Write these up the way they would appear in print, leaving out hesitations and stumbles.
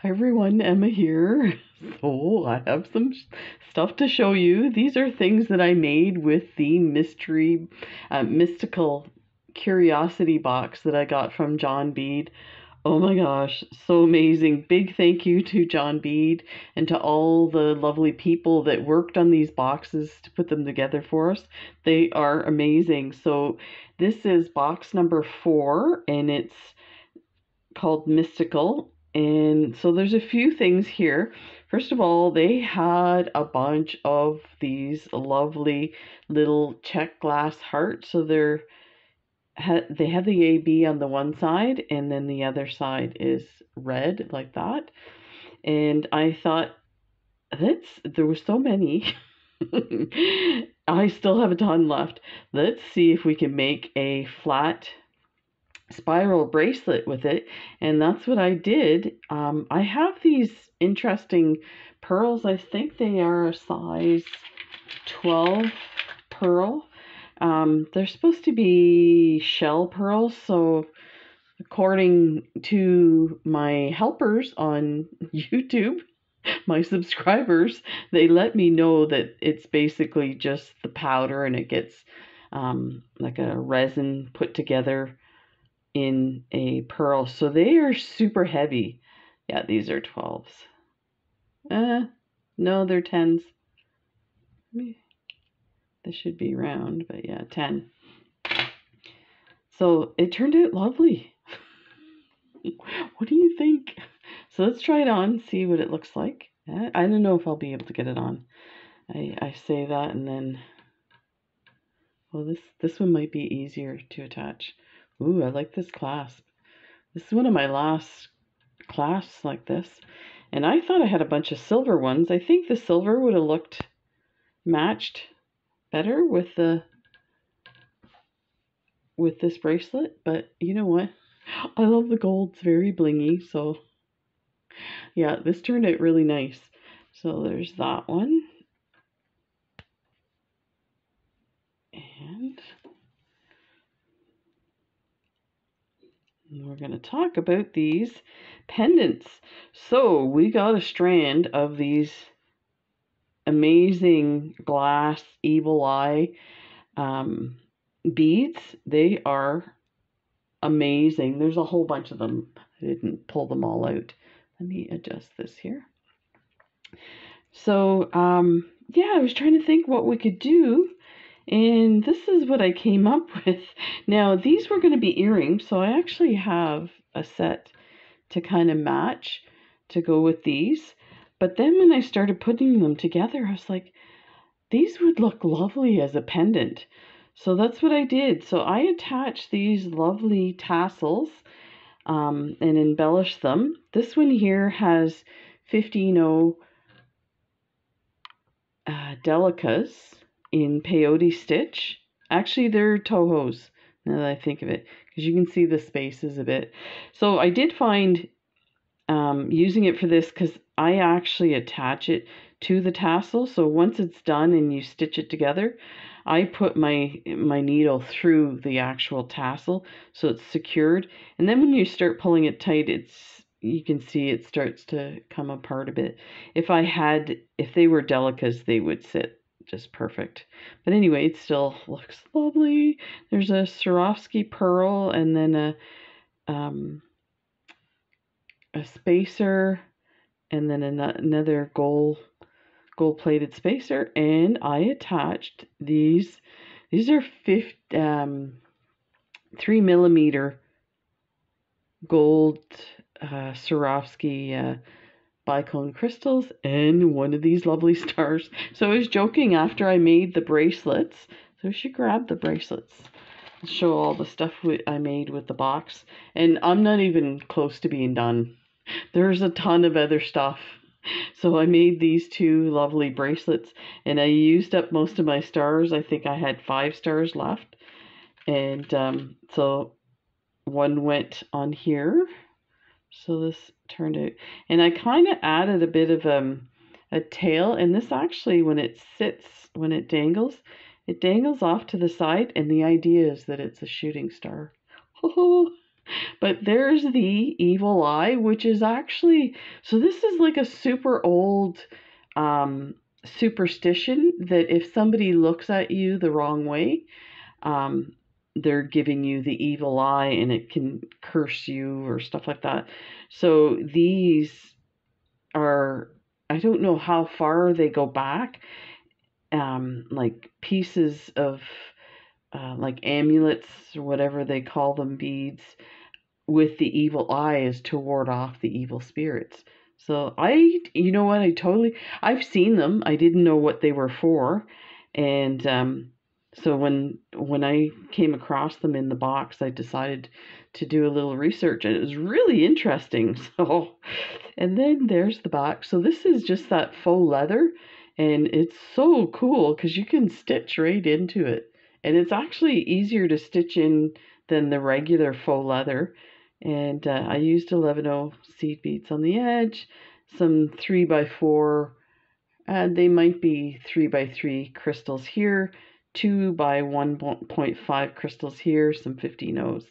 Hi everyone, Emma here. So I have some stuff to show you. These are things that I made with the mystical curiosity box that I got from John Bead. Oh my gosh, so amazing. Big thank you to John Bead and to all the lovely people that worked on these boxes to put them together for us. They are amazing. So this is box number 4 and it's called Mystical. And so there's a few things here. First of all, they had a bunch of these lovely little check glass hearts. So they have the AB on the one side, and then the other side is red like that. And I thought there were so many. I still have a ton left. Let's see if we can make a flat spiral bracelet with it, and that's what I did. I have these interesting pearls. I think they are a size 12 pearl. They're supposed to be shell pearls, so according to my helpers on YouTube, my subscribers, they let me know that it's basically just the powder and it gets like a resin put together in a pearl. So they are super heavy. Yeah, these are 12s. No, they're 10s. This should be round, but yeah, 10. So it turned out lovely. What do you think? So let's try it on, see what it looks like. I don't know if I'll be able to get it on. I say that and then, well, this one might be easier to attach. Ooh, I like this clasp. This is one of my last clasps like this. And I thought I had a bunch of silver ones. I think the silver would have looked matched better with this bracelet, but you know what? I love the gold. It's very blingy, so yeah, this turned out really nice. So there's that one. And we're going to talk about these pendants. So we got a strand of these amazing glass evil eye beads. They are amazing. There's a whole bunch of them. I didn't pull them all out. Let me adjust this here. So yeah, I was trying to think what we could do, and this is what I came up with. Now these were going to be earrings, so I actually have a set to kind of match to go with these. But then when I started putting them together, I was like, these would look lovely as a pendant. So that's what I did. So I attached these lovely tassels and embellished them. This one here has 15-0 delicas in peyote stitch. Actually, they're tohos, now that I think of it, because you can see the spaces a bit. So I did find using it for this, because I actually attach it to the tassel. So once it's done and you stitch it together, I put my needle through the actual tassel so it's secured. And then when you start pulling it tight, you can see it starts to come apart a bit. If they were delicas, they would sit just perfect. But anyway, it still looks lovely. There's a Swarovski pearl and then a spacer and then another gold plated spacer, and I attached these. These are 3mm gold Swarovski bicone crystals and one of these lovely stars. So I was joking after I made the bracelets, so we should grab the bracelets. I'll show all the stuff I made with the box, and I'm not even close to being done. There's a ton of other stuff. So I made these 2 lovely bracelets, and I used up most of my stars. I think I had 5 stars left, and so one went on here. So this turned out, and I kind of added a bit of a tail, and this actually, when it dangles, it dangles off to the side, and the idea is that it's a shooting star. But there's the evil eye, which is actually, so this is like a super old um, superstition that if somebody looks at you the wrong way, um, they're giving you the evil eye and it can curse you or stuff like that. So these are, I don't know how far they go back, like pieces of like amulets or whatever they call them, beads with the evil eye is to ward off the evil spirits. So you know what, I've seen them. I didn't know what they were for, and so when I came across them in the box, I decided to do a little research, and it was really interesting. So, and then there's the box. So this is just that faux leather, and it's so cool because you can stitch right into it, and it's actually easier to stitch in than the regular faux leather. And I used 11O seed beads on the edge, some 3x4, they might be 3x3 crystals here, 2x1.5 crystals here, some 15Os.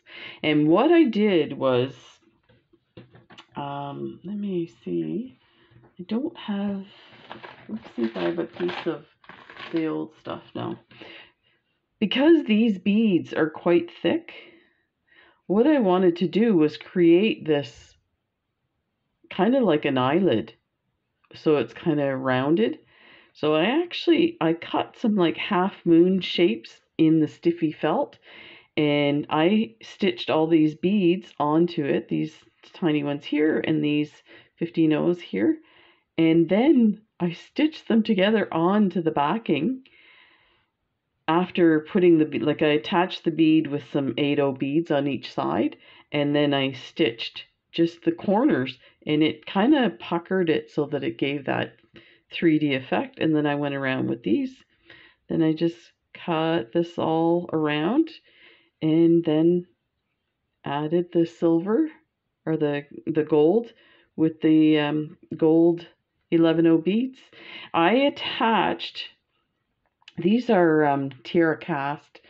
And what I did was, let me see, I don't have, let's see if I have a piece of the old stuff now. Because these beads are quite thick, what I wanted to do was create this kind of like an eyelid, so it's kind of rounded. So I cut some like half moon shapes in the stiffy felt, and I stitched all these beads onto it, these tiny ones here and these 15Os here, and then I stitched them together onto the backing. After putting the, like, I attached the bead with some 8O beads on each side, and then I stitched just the corners, and it kind of puckered it so that it gave that 3D effect. And then I went around with these. Then I just cut this all around, and then added the silver or the gold with the gold 11O beads. I attached, these are Tierra cast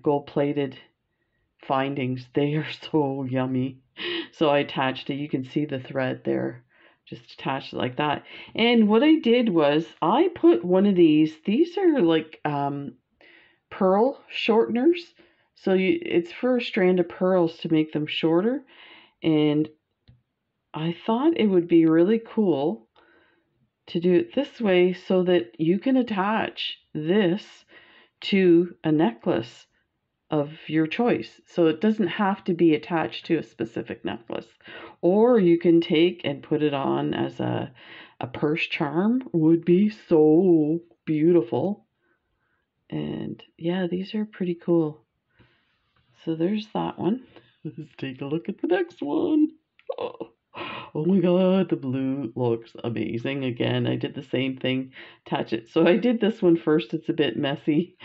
gold plated findings. They are so yummy. So I attached it. You can see the thread there. Just attached it like that. And what I did was I put one of these are like pearl shorteners. So it's for a strand of pearls to make them shorter. And I thought it would be really cool to do it this way so that you can attach this to a necklace of your choice. So it doesn't have to be attached to a specific necklace. Or you can take and put it on as a purse charm. Would be so beautiful. And yeah, these are pretty cool. So there's that one. Let's take a look at the next one. Oh my god, the blue looks amazing. Again, I did the same thing, attach it. So I did this one first. It's a bit messy,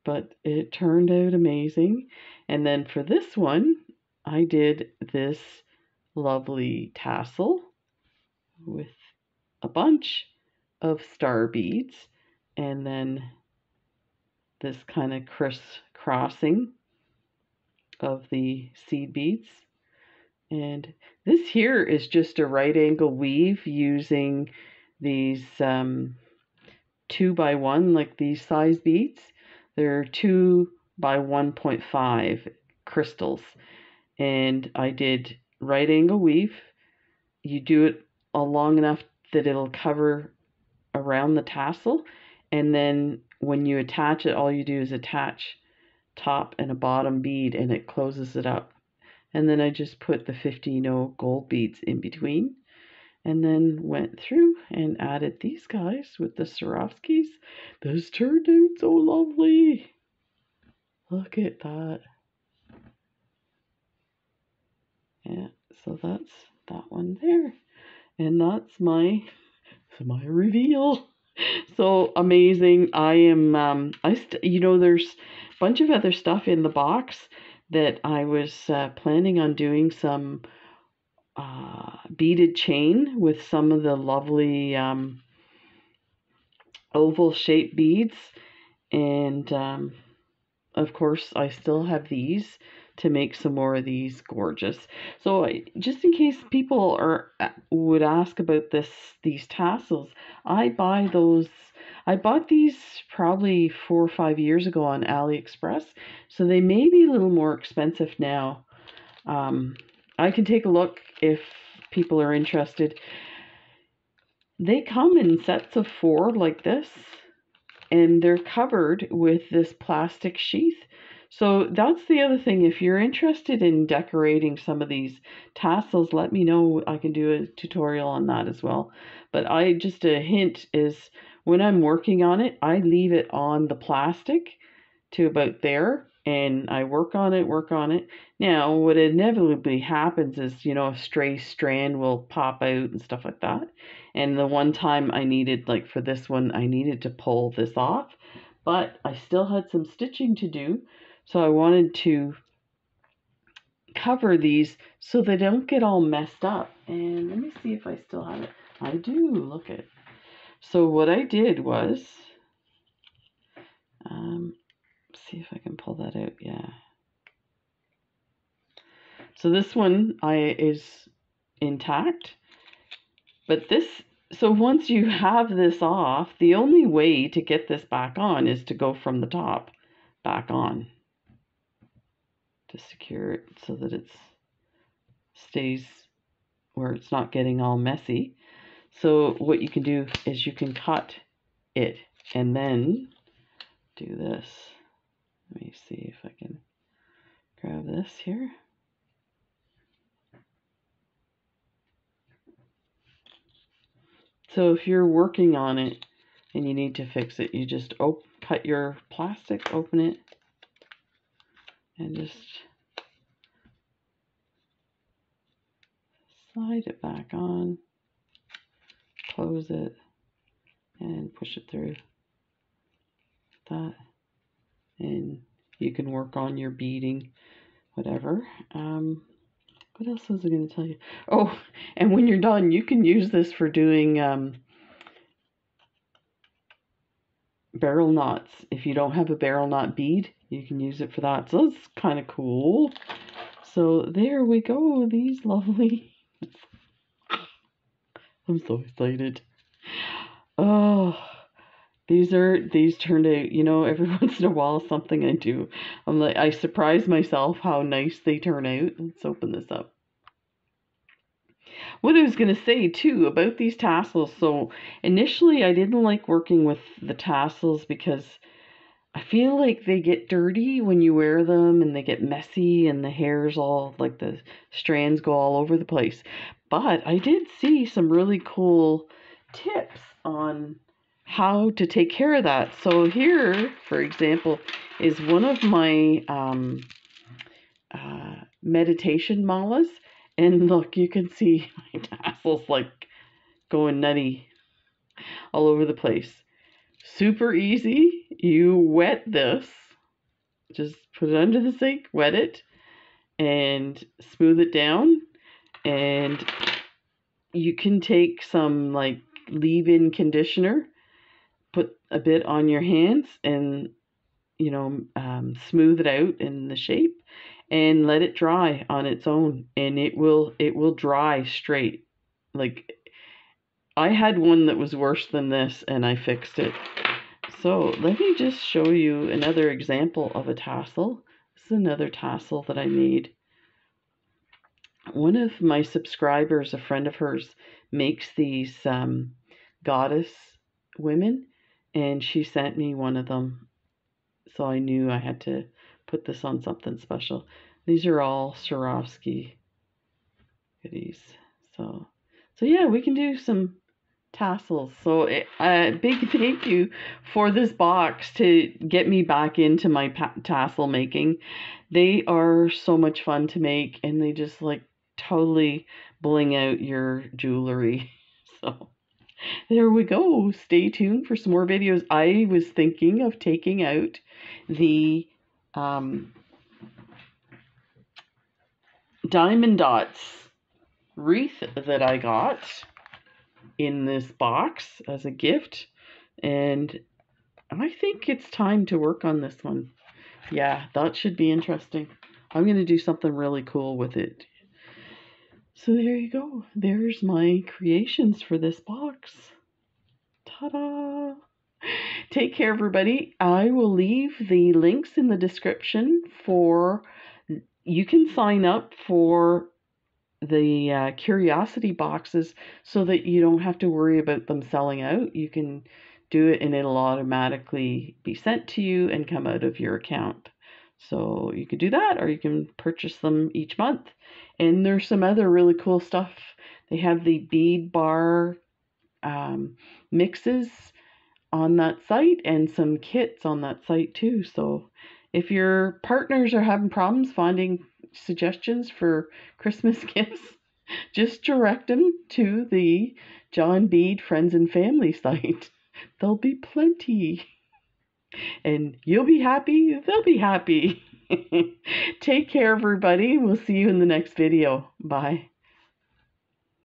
but it turned out amazing. And then for this one, I did this lovely tassel with a bunch of star beads, and then this kind of crisscrossing of the seed beads. And this here is just a right angle weave using these 2x1, like these size beads. They're 2x1.5 crystals. And I did right angle weave. You do it long enough that it'll cover around the tassel. And then when you attach it, all you do is attach top and a bottom bead, and it closes it up. And then I just put the 15O gold beads in between, and then went through and added these guys with the Swarovskis. This turned out so lovely. Look at that. Yeah, so that's that one there. And that's my reveal. So amazing. I am, there's a bunch of other stuff in the box that I was planning on doing some beaded chain with some of the lovely oval shaped beads. And of course, I still have these to make some more of these gorgeous. So just in case people would ask about these tassels, I bought these probably 4 or 5 years ago on AliExpress, so they may be a little more expensive now. I can take a look if people are interested. They come in sets of 4 like this, and they're covered with this plastic sheath. So that's the other thing. If you're interested in decorating some of these tassels, let me know. I can do a tutorial on that as well. But just a hint is when I'm working on it, I leave it on the plastic to about there, and I work on it. Now, what inevitably happens is, a stray strand will pop out and stuff like that. And the one time I needed, like for this one, I needed to pull this off, but I still had some stitching to do. So I wanted to cover these so they don't get all messed up. And let me see if I still have it. I do, look at it. So what I did was, see if I can pull that out, yeah. So this one is intact, but so once you have this off, the only way to get this back on is to go from the top back on to secure it so that it stays where it's not getting all messy. So what you can do is you can cut it and then do this. Let me see if I can grab this here. So if you're working on it and you need to fix it, you just cut your plastic, open it, and just slide it back on, close it, and push it through that. And you can work on your beading, whatever. What else was I going to tell you? Oh, and when you're done, you can use this for doing barrel knots. If you don't have a barrel knot bead, you can use it for that. So that's kind of cool. So there we go. These lovely. I'm so excited. Oh, these turned out, every once in a while something I do. I surprise myself how nice they turn out. Let's open this up. What I was going to say too about these tassels. So initially I didn't like working with the tassels because I feel like they get dirty when you wear them and they get messy and the hairs all, like the strands go all over the place. But I did see some really cool tips on how to take care of that. So here, for example, is one of my meditation malas. And look, you can see my tassels like going nutty all over the place. Super easy. You wet this. Just put it under the sink, wet it, and smooth it down. And you can take some like leave-in conditioner, put a bit on your hands, and smooth it out in the shape, and let it dry on its own, and it will dry straight. Like, I had one that was worse than this and I fixed it. So let me just show you another example of a tassel. This is another tassel that I made. One of my subscribers, a friend of hers, makes these goddess women, and she sent me one of them. So I knew I had to put this on something special. These are all Swarovski goodies. So yeah, we can do some tassels. So a big thank you for this box to get me back into my tassel making. They are so much fun to make, and they just like totally bling out your jewelry. So there we go. Stay tuned for some more videos. I was thinking of taking out the diamond dots wreath that I got in this box as a gift, and I think it's time to work on this one. Yeah, that should be interesting. I'm going to do something really cool with it. So there you go. There's my creations for this box. Ta-da! Take care, everybody. I will leave the links in the description for, you can sign up for the curiosity boxes so that you don't have to worry about them selling out. You can do it and it'll automatically be sent to you and come out of your account. So you could do that, or you can purchase them each month. And there's some other really cool stuff. They have the bead bar mixes on that site and some kits on that site too. So if your partners are having problems finding suggestions for Christmas gifts, just direct them to the John Bead Friends and Family site. There'll be plenty. And you'll be happy, they'll be happy. Take care, everybody. We'll see you in the next video. Bye.